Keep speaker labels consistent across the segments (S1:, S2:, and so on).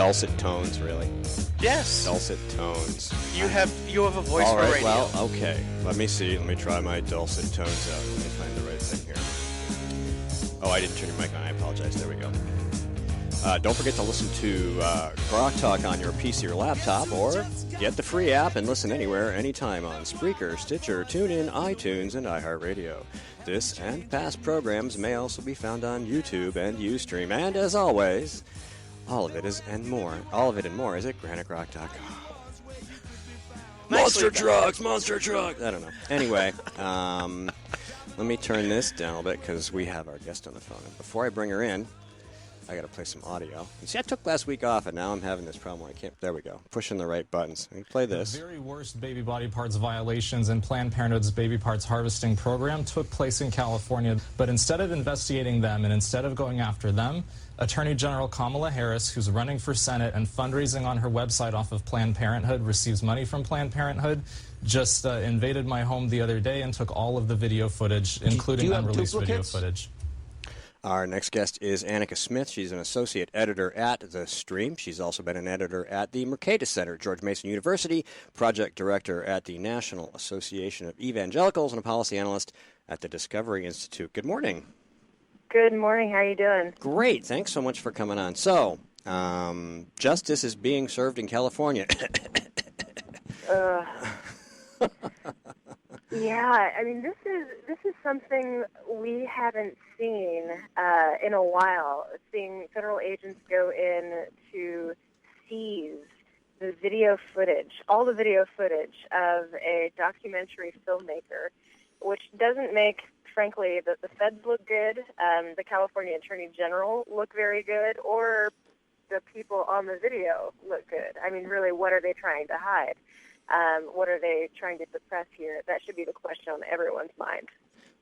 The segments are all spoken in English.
S1: dulcet tones, really.
S2: Yes.
S1: Dulcet tones.
S2: You have a voice
S1: All
S2: for
S1: right,
S2: radio.
S1: well, okay. Let me see. Let me try my dulcet tones out. Let me find the right thing here. Oh, I didn't turn your mic on. I apologize. There we go. Don't forget to listen to Grok Talk on your PC or laptop, or get the free app and listen anywhere, anytime on Spreaker, Stitcher, TuneIn, iTunes, and iHeartRadio. This and past programs may also be found on YouTube and Ustream. And as always, all of it and more is at GraniteRock.com. Monster trucks! I don't know. Anyway, let me turn this down a little bit because we have our guest on the phone. And before I bring her in, I got to play some audio. You see, I took last week off, and now I'm having this problem. I can't. There we go. Pushing the right buttons. Let me play this.
S3: The very worst baby body parts violations in Planned Parenthood's baby parts harvesting program took place in California. But instead of investigating them and instead of going after them, Attorney General Kamala Harris, who's running for Senate and fundraising on her website off of Planned Parenthood, receives money from Planned Parenthood, just invaded my home the other day and took all of the video footage, including unreleased video footage.
S1: Our next guest is Anika Smith. She's an associate editor at The Stream. She's also been an editor at the Mercatus Center, George Mason University, project director at the National Association of Evangelicals, and a policy analyst at the Discovery Institute. Good morning.
S4: Good morning. How are you doing?
S1: Great. Thanks so much for coming on. So, justice is being served in California.
S4: Yeah, I mean, this is something we haven't seen in a while. Seeing federal agents go in to seize the video footage, all the video footage of a documentary filmmaker, which doesn't make, frankly, the feds look good, the California Attorney General look very good, or the people on the video look good. I mean, really, what are they trying to hide? What are they trying to suppress here? That should be the question on everyone's mind.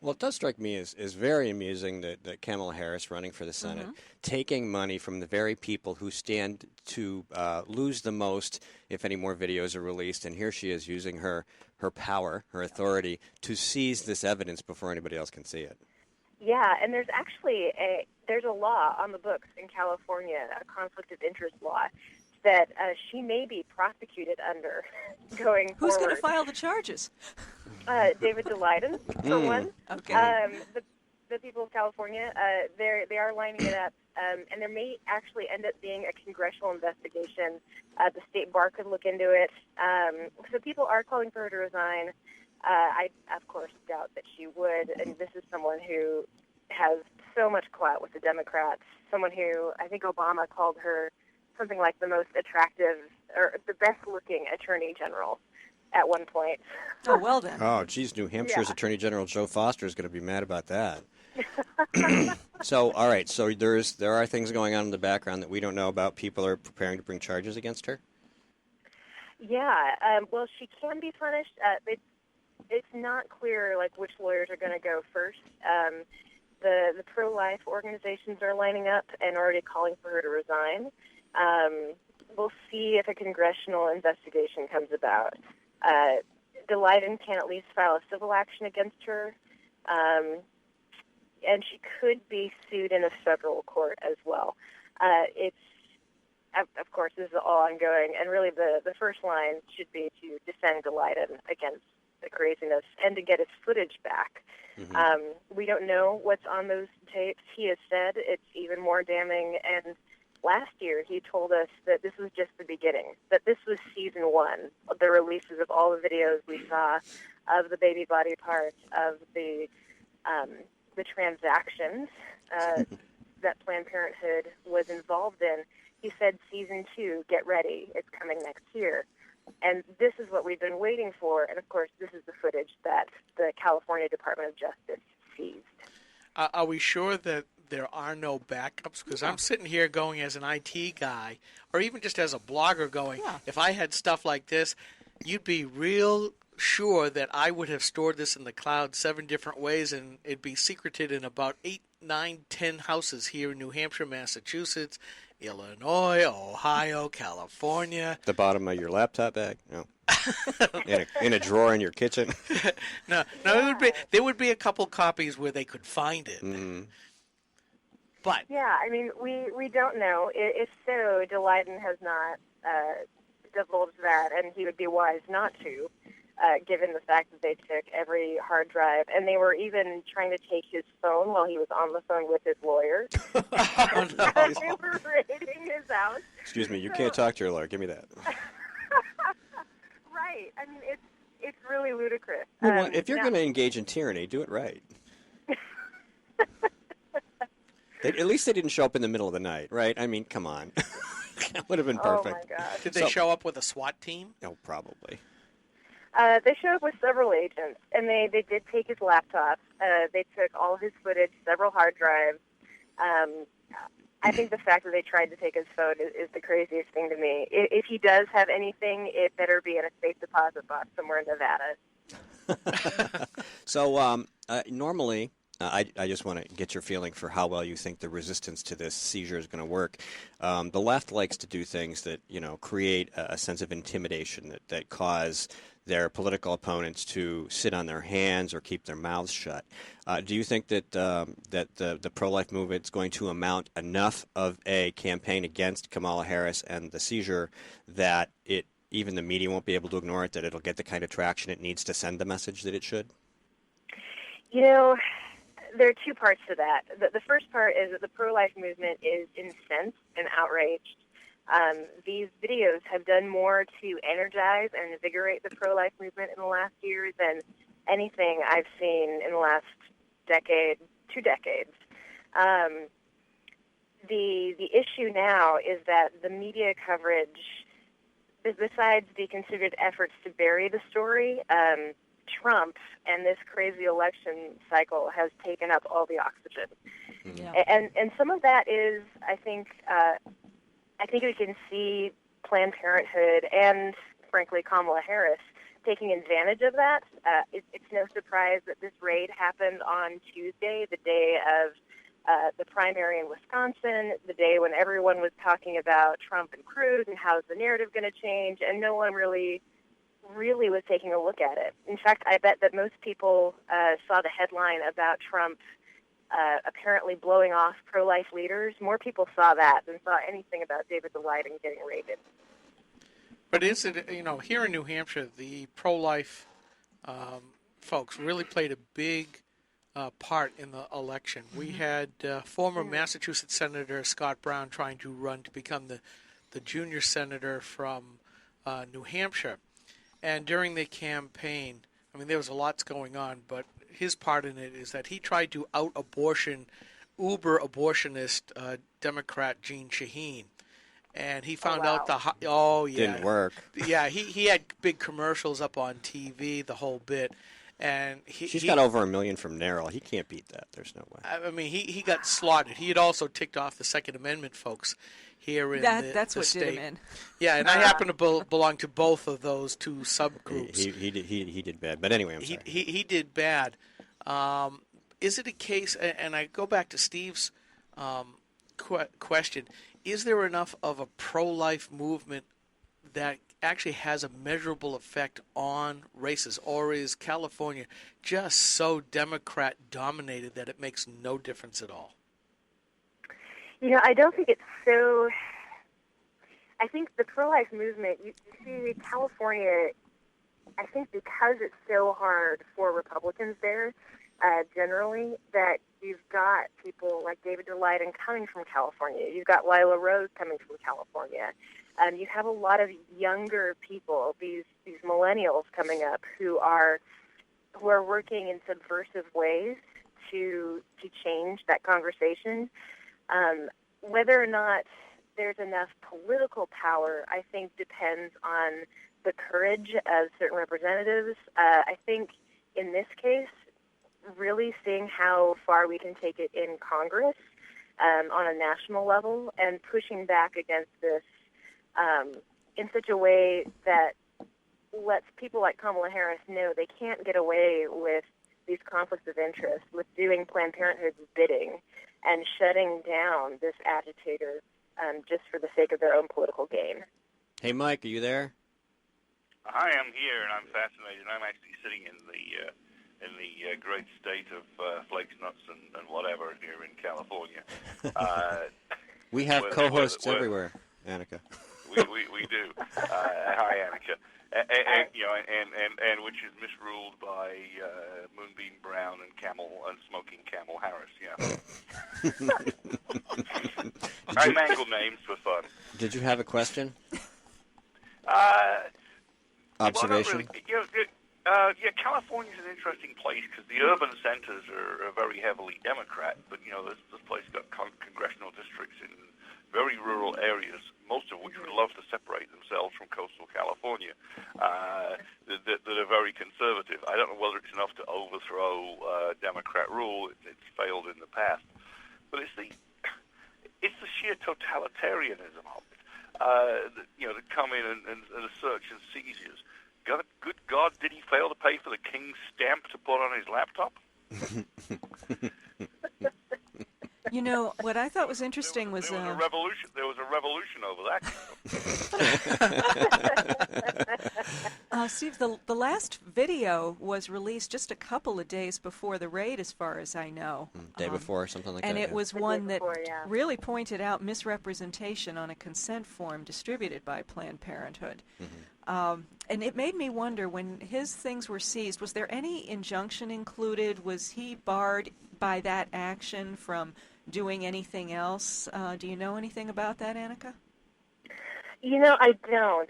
S1: Well, it does strike me as very amusing that Kamala Harris, running for the Senate, taking money from the very people who stand to lose the most if any more videos are released, and here she is using her power, her authority, to seize this evidence before anybody else can see it.
S4: Yeah, and there's actually there's a law on the books in California, a conflict of interest law, that she may be prosecuted under going forward.
S5: Who's going to file the charges?
S4: David Daleiden, for one.
S5: Okay.
S4: The people of California, they are lining it up, and there may actually end up being a congressional investigation. The state bar could look into it. So people are calling for her to resign. I, of course, doubt that she would, and this is someone who has so much clout with the Democrats, someone who I think Obama called her something like the most attractive or the best-looking attorney general at one point.
S5: Oh, well then.
S1: Oh, geez, New Hampshire's Attorney General Joe Foster is going to be mad about that. So, all right, so there are things going on in the background that we don't know about. People are preparing to bring charges against her?
S4: Yeah, well, she can be punished. It's not clear, like, which lawyers are going to go first. The pro-life organizations are lining up and already calling for her to resign. We'll see if a congressional investigation comes about. Daleiden can at least file a civil action against her, and she could be sued in a federal court as well. Of course, this is all ongoing, and really the first line should be to defend Daleiden against the craziness and to get his footage back. We don't know what's on those tapes. He has said it's even more damning, and last year he told us that this was just the beginning, that this was season one of the releases of all the videos we saw of the baby body parts, of the transactions that Planned Parenthood was involved in. He said season 2, get ready, it's coming next year. And this is what we've been waiting for, and of course this is the footage that the California Department of Justice seized.
S2: Are we sure that there are no backups? Because I'm sitting here going as an IT guy, or even just as a blogger going, if I had stuff like this, you'd be real sure that I would have stored this in the cloud 7 different ways, and it'd be secreted in about 8, 9, 10 houses here in New Hampshire, Massachusetts, Illinois, Ohio, California.
S1: The bottom of your laptop bag? No. in a drawer in your kitchen?
S2: No, there would be a couple copies where they could find it. But
S4: yeah, I mean, we don't know. If so, Daleiden has not divulged that, and he would be wise not to, given the fact that they took every hard drive, and they were even trying to take his phone while he was on the phone with his lawyer.
S2: oh, no.
S4: They were raiding his house.
S1: Excuse me, you can't talk to your lawyer. Give me that.
S4: Right. I mean, it's really ludicrous.
S1: Well, if you're going to engage in tyranny, do it right. At least they didn't show up in the middle of the night, right? I mean, come on. That would have been perfect.
S4: Oh, my God.
S2: Did they show up with a SWAT team?
S1: Oh, probably.
S4: They showed up with several agents, and they did take his laptop. They took all of his footage, several hard drives. I think the fact that they tried to take his phone is the craziest thing to me. If he does have anything, it better be in a safe deposit box somewhere in Nevada.
S1: So normally, I just want to get your feeling for how well you think the resistance to this seizure is going to work. The left likes to do things that create a sense of intimidation that cause their political opponents to sit on their hands or keep their mouths shut. Do you think that the pro-life movement is going to amount enough of a campaign against Kamala Harris and the seizure that even the media won't be able to ignore it, that it'll get the kind of traction it needs to send the message that it should?
S4: There are two parts to that. The first part is that the pro-life movement is incensed and outraged. These videos have done more to energize and invigorate the pro-life movement in the last year than anything I've seen in the last decade, 2 decades. The issue now is that the media coverage, besides the considered efforts to bury the story, Trump and this crazy election cycle has taken up all the oxygen.
S5: Yeah.
S4: And some of that is, I think we can see Planned Parenthood and, frankly, Kamala Harris taking advantage of that. It's no surprise that this raid happened on Tuesday, the day of the primary in Wisconsin, the day when everyone was talking about Trump and Cruz and how's the narrative going to change, and no one really was taking a look at it. In fact, I bet that most people saw the headline about Trump apparently blowing off pro-life leaders. More people saw that than saw anything about David Daleiden getting raided.
S2: But is it, here in New Hampshire, the pro-life folks really played a big part in the election. We had former Massachusetts Senator Scott Brown trying to run to become the junior senator from New Hampshire. And during the campaign, there was a lot going on, but his part in it is that he tried to out-abortion uber-abortionist Democrat Jeanne Shaheen. And he found out
S1: Didn't work.
S2: Yeah, he had big commercials up on TV, the whole bit. And
S1: She's got over 1 million from Narrow. He can't beat that. There's no way.
S2: He got slaughtered. He had also ticked off the Second Amendment folks here in
S5: that's
S2: the
S5: what
S2: state.
S5: did him in.
S2: Yeah, and I happen to belong to both of those two subgroups.
S1: He did bad. But anyway, I'm sorry.
S2: He did bad. Is it a case, and I go back to Steve's question, is there enough of a pro-life movement that actually has a measurable effect on races, or is California just so Democrat-dominated that it makes no difference at all?
S4: I don't think it's so. I think the pro-life movement, you see, California, I think because it's so hard for Republicans there, generally, that you've got people like David Daleiden coming from California. You've got Lila Rose coming from California. You have a lot of younger people, these millennials coming up who are working in subversive ways to change that conversation. Whether or not there's enough political power, I think, depends on the courage of certain representatives. I think in this case, really seeing how far we can take it in Congress on a national level and pushing back against this in such a way that lets people like Kamala Harris know they can't get away with these conflicts of interest, with doing Planned Parenthood's bidding and shutting down this agitator just for the sake of their own political gain.
S1: Hey, Mike, are you there?
S6: I am here, and I'm fascinated. I'm actually sitting in the great state of flakes, nuts, and whatever here in California.
S1: We have co-hosts everywhere, Anika.
S6: We do. Hi, Anika. And which is misruled by Moonbeam Brown and Smoking Camel Harris. Yeah. I mangle names for fun.
S1: Did you have a question?
S6: Observation? Well, yeah, California's an interesting place because the urban centers are very heavily Democrat, but this place got congressional districts in very rural areas, most of which would love to separate themselves from coastal California, that are very conservative. I don't know whether it's enough to overthrow Democrat rule. It's failed in the past, but it's the sheer totalitarianism of it. To come in and search and seizures. Good God, did he fail to pay for the king's stamp to put on his laptop?
S5: What I thought was interesting was
S6: there was a revolution. There was a revolution over that.
S5: Steve, the last video was released just a couple of days before the raid, as far as I know.
S1: Day before, something like that.
S5: And it was one that
S4: yeah.
S5: really pointed out misrepresentation on a consent form distributed by Planned Parenthood.
S1: Mm-hmm.
S5: And it made me wonder, when his things were seized, was there any injunction included? Was he barred by that action from doing anything else? Do you know anything about that, Anika?
S4: I don't.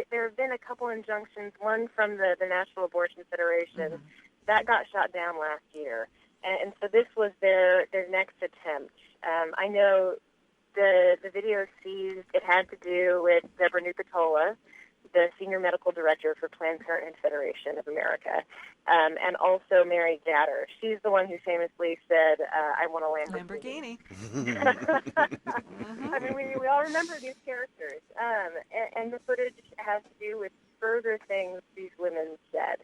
S4: There have been a couple injunctions, one from the National Abortion Federation. That got shot down last year. And so this was their next attempt. I know the video seized, it had to do with Deborah Nupatola, the Senior Medical Director for Planned Parenthood Federation of America, and also Mary Gatter. She's the one who famously said, I want a Lamborghini. I mean, we all remember these characters. And the footage has to do with further things these women said.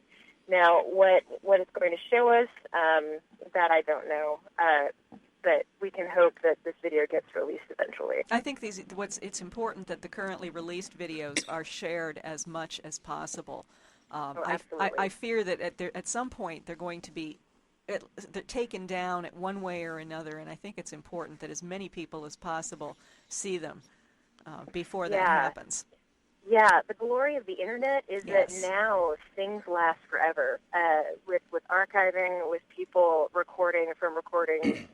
S4: Now, what it's going to show us, that I don't know. But we can hope that this video gets released eventually.
S5: I think it's important that the currently released videos are shared as much as possible.
S4: Absolutely.
S5: I fear that at some point they're going to be they're taken down at one way or another, and I think it's important that as many people as possible see them before that happens.
S4: Yeah, the glory of the internet is that now things last forever. With archiving, with people recording from recordings.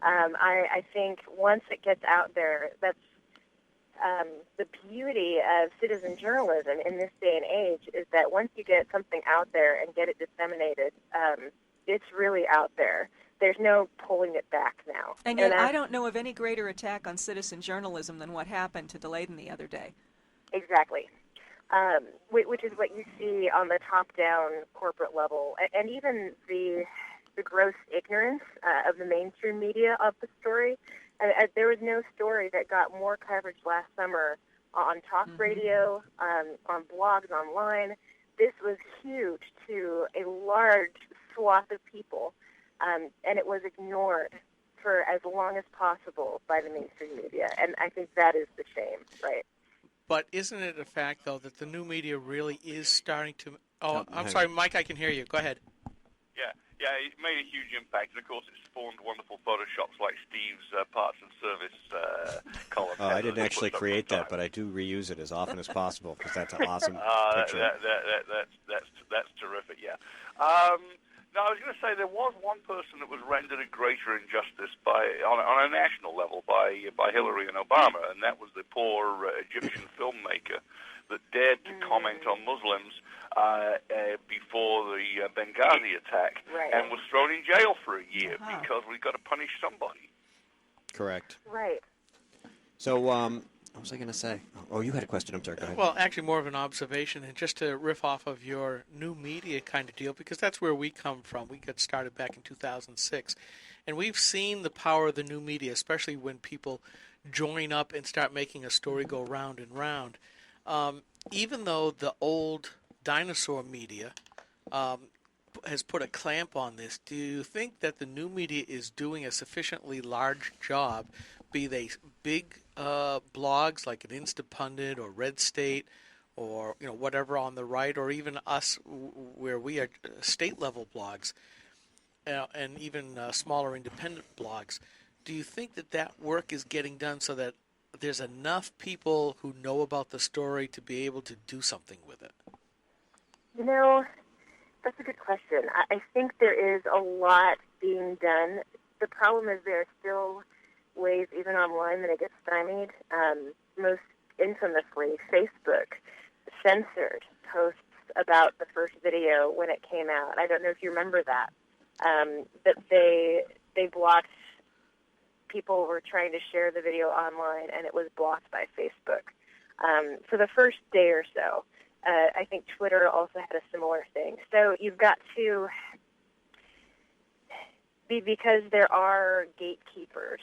S4: I think once it gets out there, that's the beauty of citizen journalism in this day and age, is that once you get something out there and get it disseminated, it's really out there. There's no pulling it back now.
S5: And yet I don't know of any greater attack on citizen journalism than what happened to Daleiden the other day.
S4: Exactly. Which is what you see on the top-down corporate level, and even the gross ignorance of the mainstream media of the story. There was no story that got more coverage last summer on talk radio, on blogs, online. This was huge to a large swath of people, and it was ignored for as long as possible by the mainstream media. And I think that is the shame, right?
S2: But isn't it a fact, though, that the new media really is starting to... Oh, I'm
S1: hang
S2: sorry,
S1: on.
S2: Mike, I can hear you. Go ahead.
S6: Yeah, it made a huge impact, and of course it spawned wonderful photoshops like Steve's parts and service column.
S1: Oh, I didn't actually create that, but I do reuse it as often as possible because that's an awesome picture.
S6: That's terrific, yeah. Now, I was going to say there was one person that was rendered a greater injustice on a national level by Hillary and Obama, and that was the poor Egyptian filmmaker that dared to comment on Muslims before the Benghazi attack, and was thrown in jail for a year because we've got to punish somebody.
S1: Correct.
S4: Right.
S1: So, what was I going to say? Oh, you had a question. I'm sorry. Go ahead.
S2: Well, actually, more of an observation, and just to riff off of your new media kind of deal, because that's where we come from. We got started back in 2006, and we've seen the power of the new media, especially when people join up and start making a story go round and round. Even though the old dinosaur media has put a clamp on this, do you think that the new media is doing a sufficiently large job, be they big blogs like an Instapundit or Red State, or whatever on the right, or even us where we are state level blogs, and even smaller independent blogs. Do you think that work is getting done so that there's enough people who know about the story to be able to do something with it?
S4: That's a good question. I think there is a lot being done. The problem is there are still ways, even online, that it gets stymied. Most infamously, Facebook censored posts about the first video when it came out. I don't know if you remember that. But they blocked people who were trying to share the video online, and it was blocked by Facebook. For the first day or so, I think Twitter also had a similar thing. So you've got to be, because there are gatekeepers.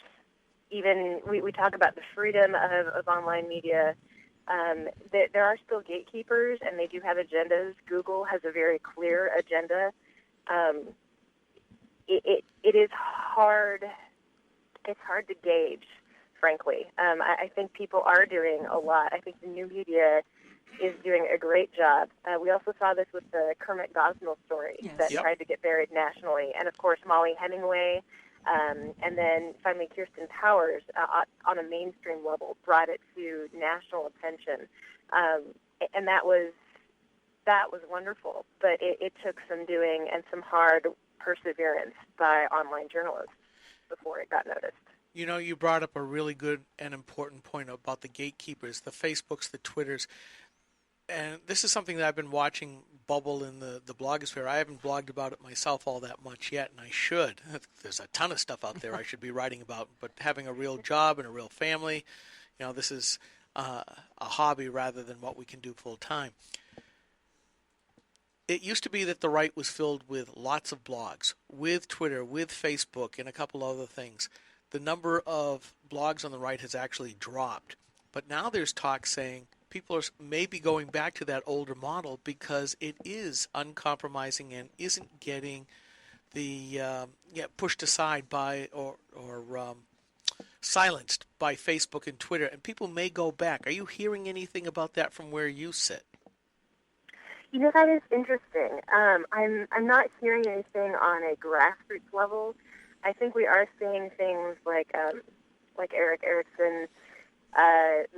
S4: Even we talk about the freedom of online media. There are still gatekeepers, and they do have agendas. Google has a very clear agenda. It is hard. It's hard to gauge, frankly. I think people are doing a lot. I think the new media is doing a great job. We also saw this with the Kermit Gosnell story that tried to get buried nationally. And, of course, Molly Hemingway, and then finally Kirsten Powers on a mainstream level brought it to national attention. And that was wonderful. But it took some doing and some hard perseverance by online journalists before it got noticed.
S2: You brought up a really good and important point about the gatekeepers, the Facebooks, the Twitters. And this is something that I've been watching bubble in the blogosphere. I haven't blogged about it myself all that much yet, and I should. There's a ton of stuff out there I should be writing about. But having a real job and a real family, this is a hobby rather than what we can do full time. It used to be that the right was filled with lots of blogs, with Twitter, with Facebook, and a couple other things. The number of blogs on the right has actually dropped. But now there's talk saying people are maybe going back to that older model because it is uncompromising and isn't getting the pushed aside by or silenced by Facebook and Twitter. And people may go back. Are you hearing anything about that from where you sit?
S4: That is interesting. I'm not hearing anything on a grassroots level. I think we are seeing things like Eric Erickson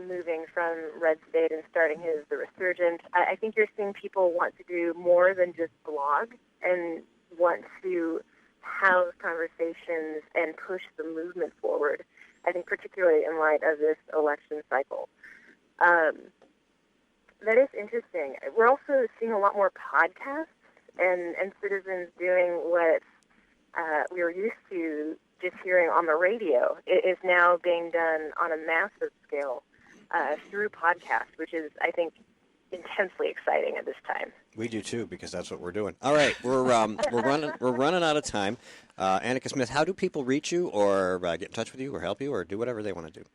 S4: moving from Red State and starting The Resurgent. I think you're seeing people want to do more than just blog and want to house conversations and push the movement forward, I think particularly in light of this election cycle. That is interesting. We're also seeing a lot more podcasts and citizens doing what we were used to just hearing on the radio. It is now being done on a massive scale through podcasts, which is, I think, intensely exciting at this time.
S1: We do too, because that's what we're doing. All right, we're running out of time. Anika Smith, how do people reach you, or get in touch with you, or help you, or do whatever they want to do?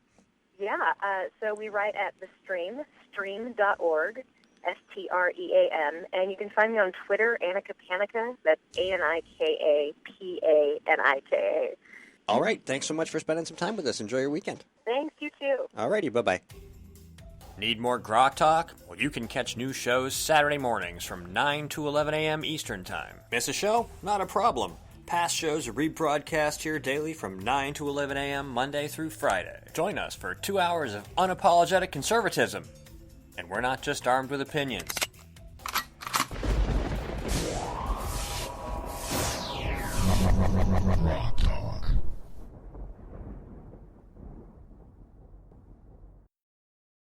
S4: Yeah, so we write at the stream.org, STREAM, and you can find me on Twitter, Anika Panika. That's ANIKAPANIKA.
S1: All right, thanks so much for spending some time with us. Enjoy your weekend.
S4: Thanks, you too.
S1: All righty, bye-bye.
S7: Need more Grok Talk? Well, you can catch new shows Saturday mornings from 9 to 11 a.m. Eastern Time. Miss a show? Not a problem. Past shows are rebroadcast here daily from 9 to 11 a.m. Monday through Friday. Join us for 2 hours of unapologetic conservatism. And we're not just armed with opinions.
S8: Rock.